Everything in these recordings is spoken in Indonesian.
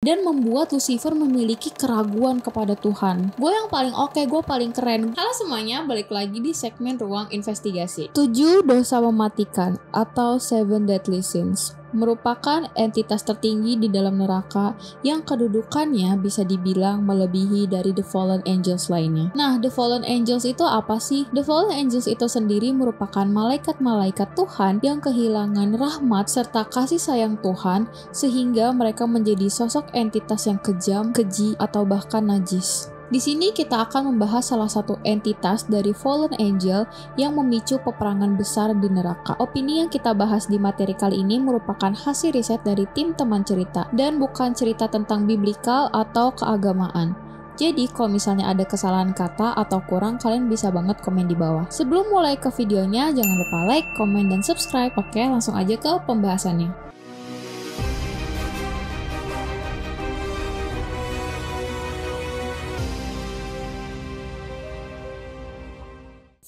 dan membuat Lucifer memiliki keraguan kepada Tuhan. Gue yang paling oke, gue paling keren. Halo semuanya, balik lagi di segmen Ruang Investigasi. 7 dosa mematikan atau 7 Deadly Sins merupakan entitas tertinggi di dalam neraka yang kedudukannya bisa dibilang melebihi dari The Fallen Angels lainnya. Nah, The Fallen Angels itu apa sih? The Fallen Angels itu sendiri merupakan malaikat-malaikat Tuhan yang kehilangan rahmat serta kasih sayang Tuhan sehingga mereka menjadi sosok entitas yang kejam, keji, atau bahkan najis. Di sini kita akan membahas salah satu entitas dari Fallen Angel yang memicu peperangan besar di neraka. Opini yang kita bahas di materi kali ini merupakan hasil riset dari tim teman cerita dan bukan cerita tentang biblikal atau keagamaan. Jadi kalau misalnya ada kesalahan kata atau kurang, kalian bisa banget komen di bawah. Sebelum mulai ke videonya, jangan lupa like, komen, dan subscribe. Oke, langsung aja ke pembahasannya.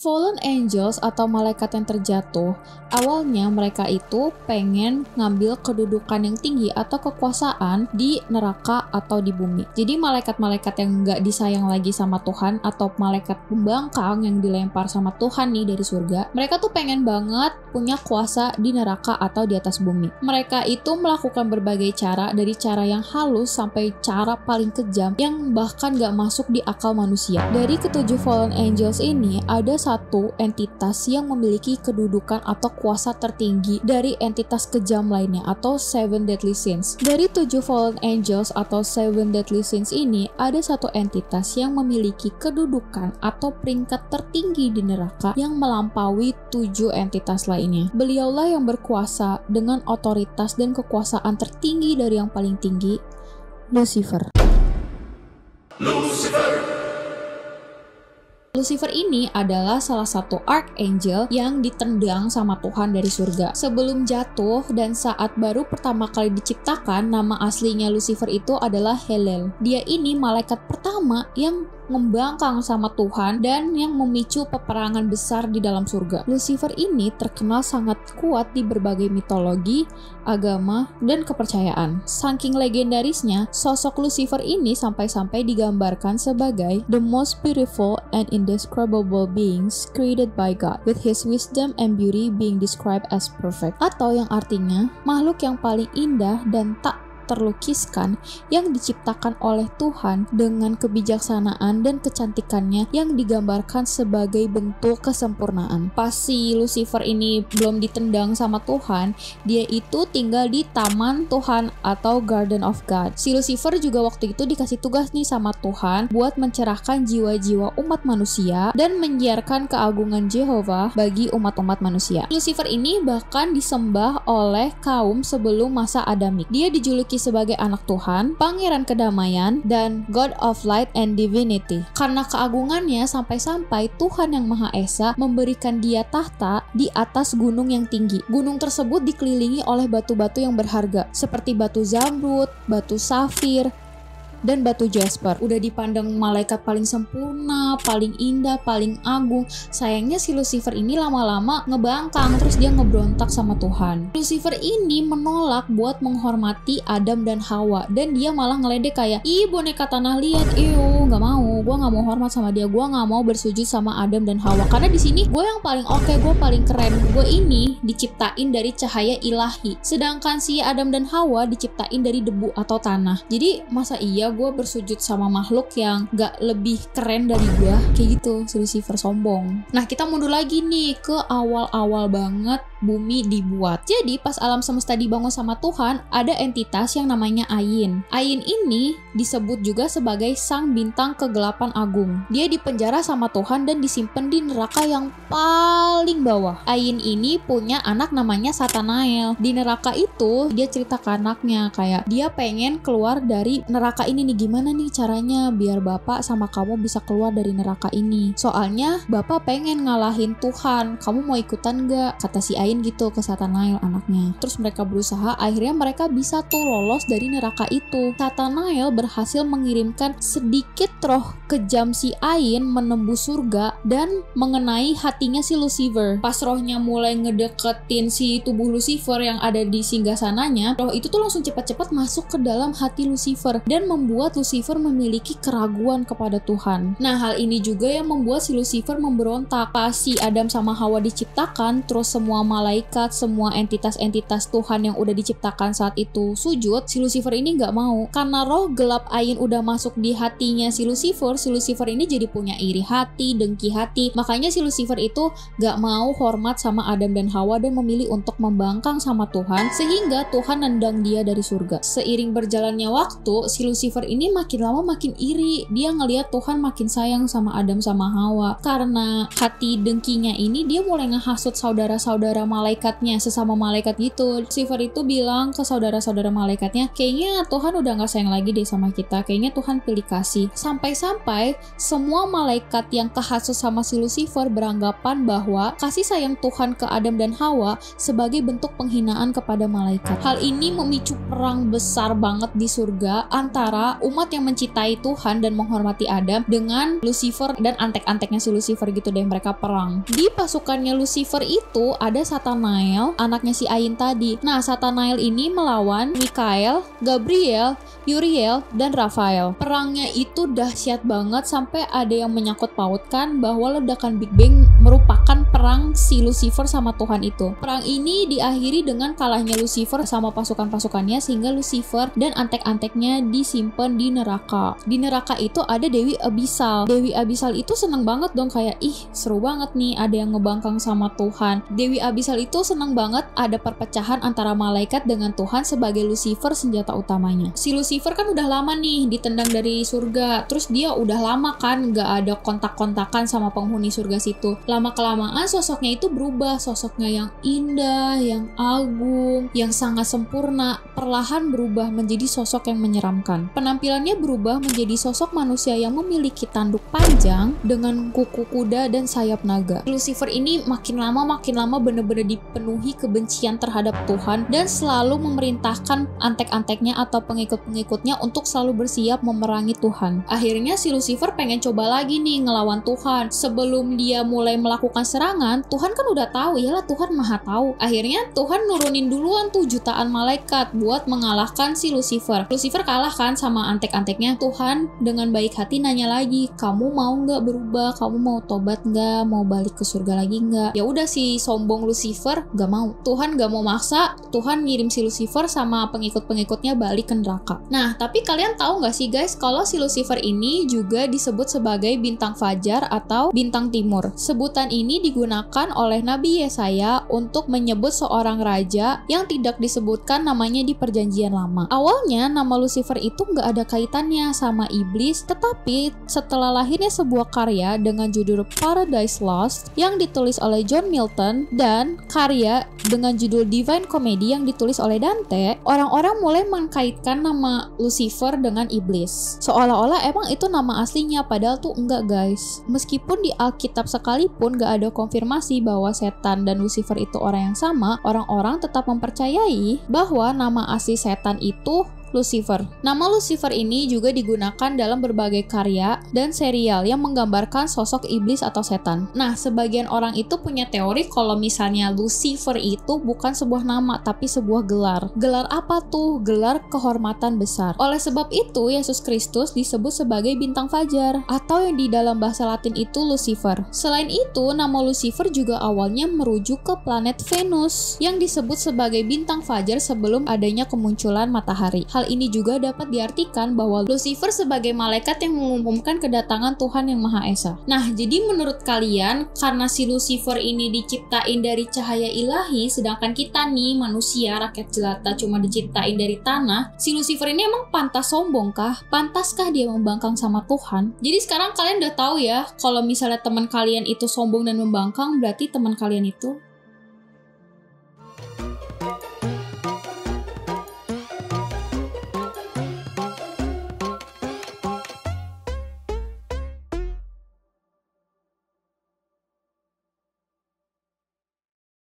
Fallen Angels atau malaikat yang terjatuh, awalnya mereka itu pengen ngambil kedudukan yang tinggi atau kekuasaan di neraka atau di bumi. Jadi malaikat-malaikat yang nggak disayang lagi sama Tuhan atau malaikat pembangkang yang dilempar sama Tuhan nih dari surga, mereka tuh pengen banget punya kuasa di neraka atau di atas bumi. Mereka itu melakukan berbagai cara, dari cara yang halus sampai cara paling kejam yang bahkan nggak masuk di akal manusia. Dari ketujuh Fallen Angels ini, ada satu entitas yang memiliki kedudukan atau kuasa tertinggi dari entitas kejam lainnya atau 7 Deadly Sins. Dari 7 Fallen Angels atau 7 Deadly Sins ini, ada satu entitas yang memiliki kedudukan atau peringkat tertinggi di neraka yang melampaui 7 entitas lainnya. Beliaulah yang berkuasa dengan otoritas dan kekuasaan tertinggi dari yang paling tinggi, Lucifer. Lucifer ini adalah salah satu Archangel yang ditendang sama Tuhan dari surga. Sebelum jatuh dan saat baru pertama kali diciptakan, nama aslinya Lucifer itu adalah Helel. Dia ini malaikat pertama yang membangkang sama Tuhan dan yang memicu peperangan besar di dalam surga. Lucifer ini terkenal sangat kuat di berbagai mitologi, agama, dan kepercayaan. Saking legendarisnya, sosok Lucifer ini sampai-sampai digambarkan sebagai the most beautiful and indescribable beings created by God, with his wisdom and beauty being described as perfect. Atau yang artinya, makhluk yang paling indah dan tak terlukiskan yang diciptakan oleh Tuhan dengan kebijaksanaan dan kecantikannya yang digambarkan sebagai bentuk kesempurnaan. Pas si Lucifer ini belum ditendang sama Tuhan, dia itu tinggal di taman Tuhan atau Garden of God. Si Lucifer juga waktu itu dikasih tugas nih sama Tuhan buat mencerahkan jiwa-jiwa umat manusia dan menyiarkan keagungan Jehovah bagi umat-umat manusia. Lucifer ini bahkan disembah oleh kaum sebelum masa Adamik. Dia dijuluki sebagai anak Tuhan, pangeran kedamaian, dan God of Light and Divinity. Karena keagungannya sampai-sampai Tuhan yang Maha Esa memberikan dia tahta di atas gunung yang tinggi. Gunung tersebut dikelilingi oleh batu-batu yang berharga seperti batu zamrud, batu safir, dan batu jasper. Udah dipandang malaikat paling sempurna, paling indah, paling agung. Sayangnya si Lucifer ini lama-lama ngebangkang, terus dia ngebrontak sama Tuhan. Lucifer ini menolak buat menghormati Adam dan Hawa, dan dia malah ngeledek kayak, ih boneka tanah liat, gak mau, gue gak mau hormat sama dia, gue gak mau bersujud sama Adam dan Hawa, karena di sini gue yang paling oke, gue paling keren, gue ini diciptain dari cahaya ilahi, sedangkan si Adam dan Hawa diciptain dari debu atau tanah. Jadi masa iya gue bersujud sama makhluk yang gak lebih keren dari gue? Kayak gitu, si Lucifer sombong. Nah, kita mundur lagi nih ke awal-awal banget bumi dibuat. Jadi pas alam semesta dibangun sama Tuhan, ada entitas yang namanya Ayin. Ayin ini disebut juga sebagai sang bintang kegelapan agung. Dia dipenjara sama Tuhan dan disimpan di neraka yang paling bawah. Ayin ini punya anak namanya Satanael. Di neraka itu dia cerita ke anaknya kayak dia pengen keluar dari neraka ini nih, gimana nih caranya biar bapak sama kamu bisa keluar dari neraka ini. Soalnya bapak pengen ngalahin Tuhan, kamu mau ikutan gak? Kata si Ayin diceritain gitu ke Satanael anaknya. Terus mereka berusaha, akhirnya mereka bisa tuh lolos dari neraka itu. Satanael berhasil mengirimkan sedikit roh kejam si Ain menembus surga dan mengenai hatinya si Lucifer. Pas rohnya mulai ngedeketin si tubuh Lucifer yang ada di singgasananya, roh itu tuh langsung cepat-cepat masuk ke dalam hati Lucifer dan membuat Lucifer memiliki keraguan kepada Tuhan. Nah, hal ini juga yang membuat si Lucifer memberontak. Pas si Adam sama Hawa diciptakan, terus semua malaikat, semua entitas-entitas Tuhan yang udah diciptakan saat itu sujud, si Lucifer ini nggak mau. Karena roh gelap Ain udah masuk di hatinya si Lucifer ini jadi punya iri hati, dengki hati. Makanya si Lucifer itu nggak mau hormat sama Adam dan Hawa dan memilih untuk membangkang sama Tuhan, sehingga Tuhan nendang dia dari surga. Seiring berjalannya waktu, si Lucifer ini makin lama makin iri. Dia ngelihat Tuhan makin sayang sama Adam sama Hawa. Karena hati dengkinya ini, dia mulai ngehasut saudara-saudara malaikatnya, sesama malaikat gitu. Lucifer itu bilang ke saudara-saudara malaikatnya, kayaknya Tuhan udah gak sayang lagi deh sama kita, kayaknya Tuhan pilih kasih. Sampai-sampai semua malaikat yang kehasut sama si Lucifer beranggapan bahwa kasih sayang Tuhan ke Adam dan Hawa sebagai bentuk penghinaan kepada malaikat. Hal ini memicu perang besar banget di surga antara umat yang mencintai Tuhan dan menghormati Adam dengan Lucifer dan antek-anteknya si Lucifer gitu deh, mereka perang. Di pasukannya Lucifer itu ada Satanael, anaknya si Ain tadi. Nah, Satanael ini melawan Mikael, Gabriel, Uriel, dan Rafael. Perangnya itu dahsyat banget sampai ada yang menyangkut pautkan bahwa ledakan Big Bang merupakan perang si Lucifer sama Tuhan itu. Perang ini diakhiri dengan kalahnya Lucifer sama pasukan-pasukannya sehingga Lucifer dan antek-anteknya disimpan di neraka. Di neraka itu ada Dewi Abyssal. Dewi Abyssal itu seneng banget dong, kayak ih seru banget nih ada yang ngebangkang sama Tuhan. Dewi Abyssal itu seneng banget ada perpecahan antara malaikat dengan Tuhan sebagai Lucifer senjata utamanya. Si Lucifer kan udah lama nih ditendang dari surga, terus dia udah lama kan gak ada kontak-kontakan sama penghuni surga situ. Lama-kelamaan sosoknya itu berubah, sosoknya yang indah, yang agung, yang sangat sempurna, perlahan berubah menjadi sosok yang menyeramkan. Penampilannya berubah menjadi sosok manusia yang memiliki tanduk panjang dengan kuku kuda dan sayap naga. Lucifer ini makin lama bener-bener dipenuhi kebencian terhadap Tuhan dan selalu memerintahkan antek-anteknya atau pengikut-pengikutnya untuk selalu bersiap memerangi Tuhan. Akhirnya si Lucifer pengen coba lagi nih ngelawan Tuhan. Sebelum dia mulai melakukan serangan, Tuhan kan udah tahu, yalah Tuhan maha tahu. Akhirnya Tuhan nurunin duluan tuh jutaan malaikat buat mengalahkan si Lucifer. Lucifer kalah kan sama antek-anteknya. Tuhan dengan baik hati nanya lagi, kamu mau nggak berubah? Kamu mau tobat nggak? Mau balik ke surga lagi nggak? Ya udah, si sombong Lucifer nggak mau. Tuhan nggak mau maksa. Tuhan ngirim si Lucifer sama pengikut-pengikutnya balik ke neraka. Nah, tapi kalian tahu nggak sih guys, kalau si Lucifer ini juga disebut sebagai bintang fajar atau bintang timur. Sebutan ini digunakan oleh Nabi Yesaya untuk menyebut seorang raja yang tidak disebutkan namanya di Perjanjian Lama. Awalnya nama Lucifer itu nggak ada kaitannya sama iblis, tetapi setelah lahirnya sebuah karya dengan judul Paradise Lost yang ditulis oleh John Milton dan karya dengan judul Divine Comedy yang ditulis oleh Dante, orang-orang mulai mengkaitkan nama Lucifer dengan iblis. Seolah-olah emang itu nama aslinya, padahal tuh enggak guys. Meskipun di Alkitab sekalipun gak ada konfirmasi bahwa setan dan Lucifer itu orang yang sama, orang-orang tetap mempercayai bahwa nama asli setan itu Lucifer. Nama Lucifer ini juga digunakan dalam berbagai karya dan serial yang menggambarkan sosok iblis atau setan. Nah, sebagian orang itu punya teori kalau misalnya Lucifer itu bukan sebuah nama, tapi sebuah gelar. Gelar apa tuh? Gelar kehormatan besar. Oleh sebab itu, Yesus Kristus disebut sebagai bintang fajar, atau yang di dalam bahasa Latin itu Lucifer. Selain itu, nama Lucifer juga awalnya merujuk ke planet Venus, yang disebut sebagai bintang fajar sebelum adanya kemunculan matahari. Hal ini juga dapat diartikan bahwa Lucifer sebagai malaikat yang mengumumkan kedatangan Tuhan yang Maha Esa. Nah, jadi menurut kalian, karena si Lucifer ini diciptain dari cahaya ilahi, sedangkan kita nih, manusia, rakyat jelata, cuma diciptain dari tanah, si Lucifer ini emang pantas sombong kah? Pantaskah dia membangkang sama Tuhan? Jadi sekarang kalian udah tahu ya, kalau misalnya teman kalian itu sombong dan membangkang, berarti teman kalian itu